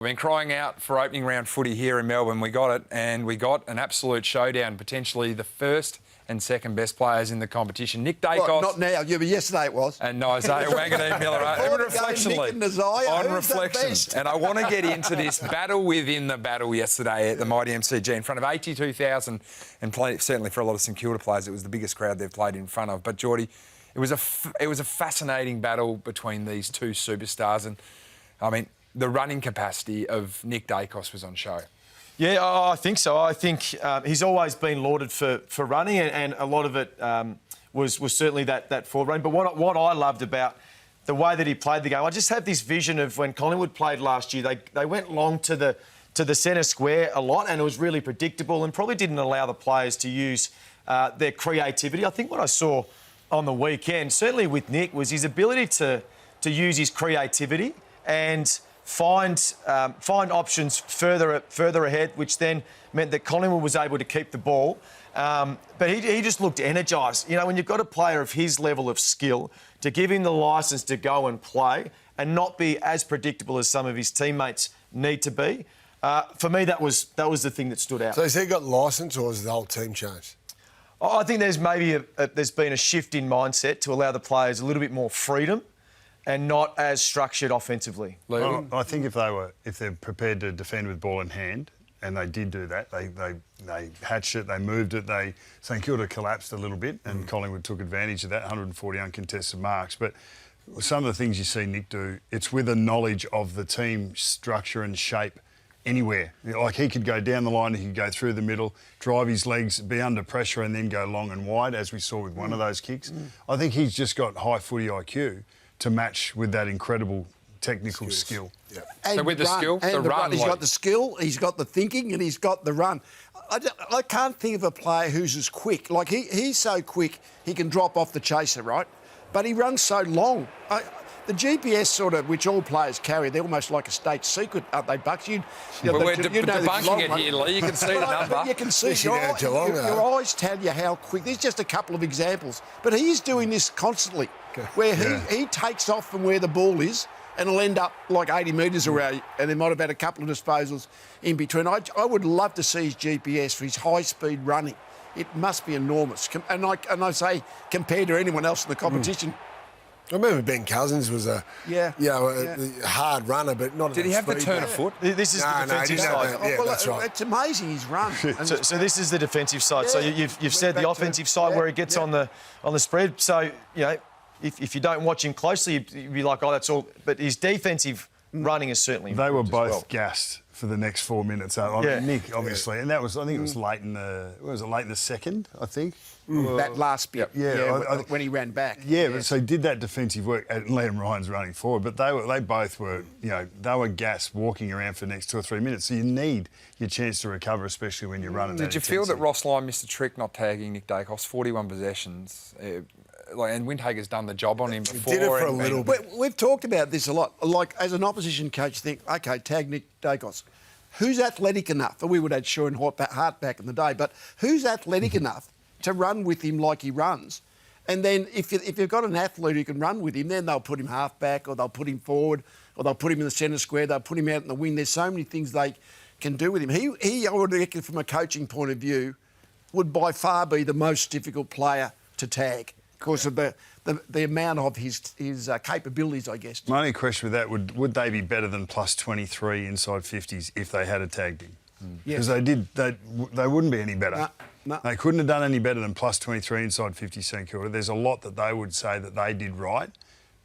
We've been crying out for opening round footy here in Melbourne. We got it, and we got an absolute showdown, potentially the first and second best players in the competition. Nick Daicos. Well, not now, yeah, but yesterday it was. And Nasiah Wanganeen-Milera. On reflection, Nick and Nasiah, on reflection. And I want to get into this battle within the battle yesterday at the mighty MCG in front of 82,000, and certainly for a lot of St Kilda players, it was the biggest crowd they've played in front of. But, Geordie, it was a fascinating battle between these two superstars. And, I mean, the running capacity of Nick Daicos was on show. Yeah, I think so. I think he's always been lauded for running, and a lot of it was certainly that forward run. But what I loved about the way that he played the game, I just have this vision of when Collingwood played last year. They went long to the centre square a lot, and it was really predictable and probably didn't allow the players to use their creativity. I think what I saw on the weekend, certainly with Nick, was his ability to use his creativity and find options further ahead, which then meant that Collingwood was able to keep the ball. But he just looked energised. You know, when you've got a player of his level of skill, to give him the licence to go and play and not be as predictable as some of his teammates need to be, for me, that was the thing that stood out. So has he got licence, or has the whole team changed? I think there's maybe there's been a shift in mindset to allow the players a little bit more freedom and not as structured offensively. Well, I think if they're prepared to defend with ball in hand, and they did do that, they hatched it, they moved it, St Kilda collapsed a little bit, and Collingwood took advantage of that, 140 uncontested marks. But some of the things you see Nick do, it's with a knowledge of the team structure and shape anywhere. Like, he could go down the line, he could go through the middle, drive his legs, be under pressure, and then go long and wide, as we saw with one of those kicks. I think he's just got high footy IQ to match with that incredible technical skill. Yeah. So with the skill, the run. He's got the skill, he's got the thinking, and he's got the run. I can't think of a player who's as quick. Like, he's so quick, he can drop off the chaser, right? But he runs so long. The GPS sort of, which all players carry, they're almost like a state secret, aren't they, Bucks? We're debunking it here, Lee. You can see the number. You can see your eyes tell you how quick. There's just a couple of examples. But he's doing this constantly, where he takes off from where the ball is and will end up like 80 metres away, and there might have been a couple of disposals in between. I would love to see his GPS for his high-speed running. It must be enormous. And I say, compared to anyone else in the competition. I remember Ben Cousins was a hard runner, but not. Did he have the turn of foot? This is the defensive side. Yeah, that's right. It's amazing his run. So this is the defensive side. So you've said the offensive side where he gets on the spread. So, you know, if you don't watch him closely, you'd be like, oh, that's all. But his defensive running is certainly. They were both well. gassed for the next 4 minutes. Nick, obviously, and that was, I think it was late in the second, I think. That last bit, when he ran back. But so he did that defensive work, and Liam Ryan's running forward, but they both were, they were gassed walking around for the next 2 or 3 minutes. So you need your chance to recover, especially when you're running. Did you feel that Ross Lyon missed a trick not tagging Nick Daicos? 41 possessions. And Windhager's done the job on him before. He did it for a little bit. We've talked about this a lot. Like, as an opposition coach, think, OK, tag Nick Daicos. Who's athletic enough? We would have Sean Hart back in the day, but who's athletic enough to run with him like he runs? And then if you've got an athlete who can run with him, then they'll put him half back, or they'll put him forward, or they'll put him in the centre square, they'll put him out in the wing. There's so many things they can do with him. He, I would reckon, from a coaching point of view, would by far be the most difficult player to tag because of the amount of his capabilities, I guess. My only question with that, would they be better than plus 23 inside 50s if they had tagged him? Because they wouldn't be any better. No. They couldn't have done any better than plus 23 inside 50 St Kilda. There's a lot that they would say that they did right,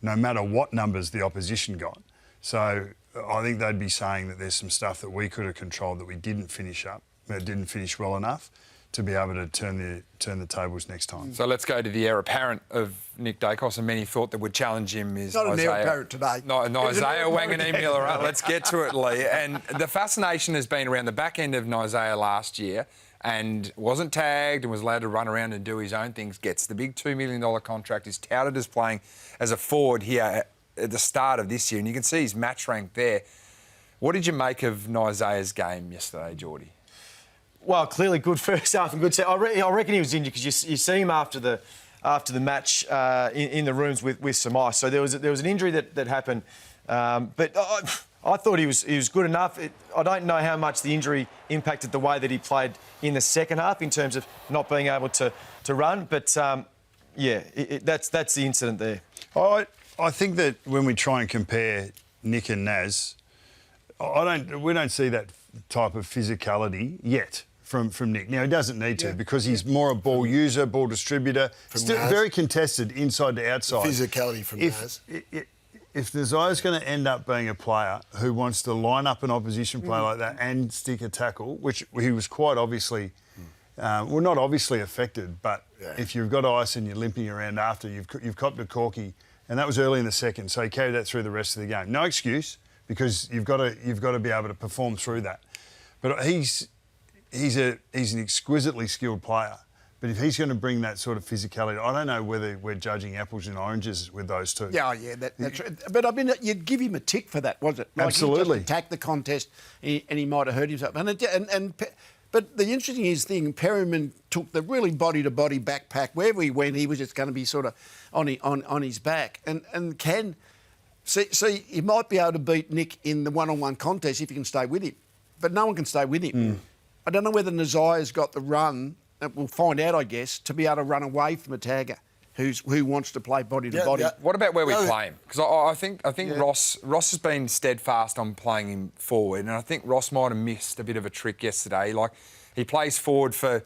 no matter what numbers the opposition got. So I think they'd be saying that there's some stuff that we could have controlled that we didn't finish up, that didn't finish well enough to be able to turn the tables next time. So let's go to the heir apparent of Nick Daicos, and many thought that would challenge him is not an heir apparent today. Nasiah Wanganeen-Milera. Let's get to it, Lee. And the fascination has been around the back end of Nasiah last year, and wasn't tagged and was allowed to run around and do his own things, gets the big $2 million contract, is touted as playing as a forward here at the start of this year, and you can see his match rank there. What did you make of Nasiah's game yesterday, Geordie? Well, clearly good first half and good second. I reckon he was injured because you see him after the match in the rooms with some ice. So there was an injury that happened, but I thought he was good enough. I don't know how much the injury impacted the way that he played in the second half in terms of not being able to run. But, that's the incident there. I think that when we try and compare Nick and Nas, we don't see that type of physicality yet from Nick. Now, he doesn't need to because he's more a ball user, ball distributor. Still very contested inside to outside. The physicality from Nas. If Nasiah's going to end up being a player who wants to line up an opposition player like that and stick a tackle, which he was quite obviously, not obviously affected, but if you've got ice and you're limping around after, you've copped a corky, and that was early in the second, so he carried that through the rest of the game. No excuse, because you've got to be able to perform through that. But he's an exquisitely skilled player. But if he's going to bring that sort of physicality, I don't know whether we're judging apples and oranges with those two. Yeah, that's right. But I mean, you'd give him a tick for that, was it? Like Absolutely. He just attacked the contest and he might have hurt himself. But the interesting thing, Perryman took the really body-to-body backpack. Wherever he went, he was just going to be sort of on his back. And can... See, he might be able to beat Nick in the one-on-one contest if he can stay with him. But no one can stay with him. I don't know whether Nasiah's got the run... We'll find out, I guess, to be able to run away from a tagger who wants to play body to body. What about where we play him? Because I think Ross has been steadfast on playing him forward, and I think Ross might have missed a bit of a trick yesterday. Like, he plays forward for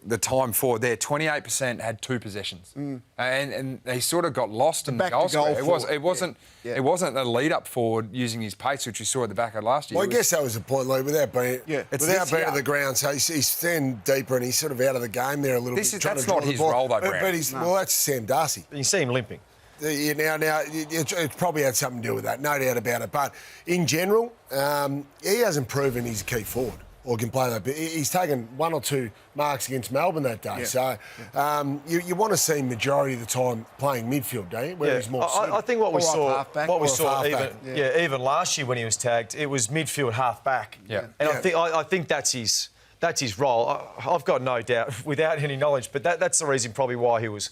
the time forward there. 28% had 2 possessions, and he sort of got lost in the goal square. It wasn't a lead up forward using his pace, which we saw at the back of last year. Well, I guess that was the point, Lee, without being at the ground. So he's standing deeper and he's sort of out of the game there a little bit. That's not his role, though, Brad. Well, that's Sam Darcy. You see him limping. Now, it's probably had something to do with that, no doubt about it. But in general, he hasn't proven he's a key forward or can play that. But he's taken 1 or 2 marks against Melbourne that day. So you want to see majority of the time playing midfield, don't you? Where he's more I think what we saw even last year when he was tagged, it was midfield half-back. Yeah. And I think that's his role. I've got no doubt, without any knowledge, but that's the reason probably why he was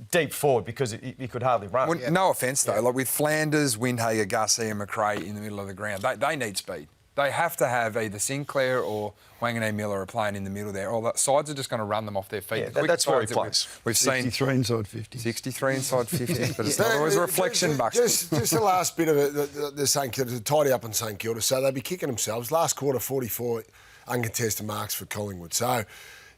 deep forward, because he could hardly run. Well, no offence, though. Like with Flanders, Windhager, Garcia, McRae in the middle of the ground, they need speed. They have to have either Sinclair or Wanganeen-Milera playing in the middle there, or the sides are just going to run them off their feet. Yeah, that's where he plays. We've seen 63 inside 50. 63 inside 50, but it's not always a reflection, Bucks. Just the last bit of it, the St Kilda, to tidy up on St Kilda. So they'd be kicking themselves. Last quarter, 44 uncontested marks for Collingwood. So,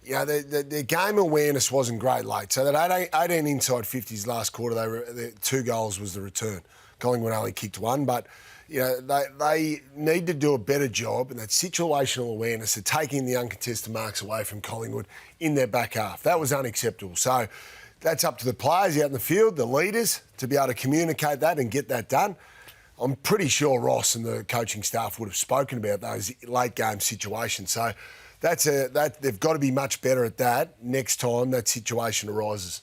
their game awareness wasn't great late. So that 18 inside 50s last quarter, the 2 goals was the return. Collingwood only kicked 1, but... they need to do a better job in that situational awareness of taking the uncontested marks away from Collingwood in their back half. That was unacceptable. So that's up to the players out in the field, the leaders, to be able to communicate that and get that done. I'm pretty sure Ross and the coaching staff would have spoken about those late game situations. So they've got to be much better at that next time that situation arises.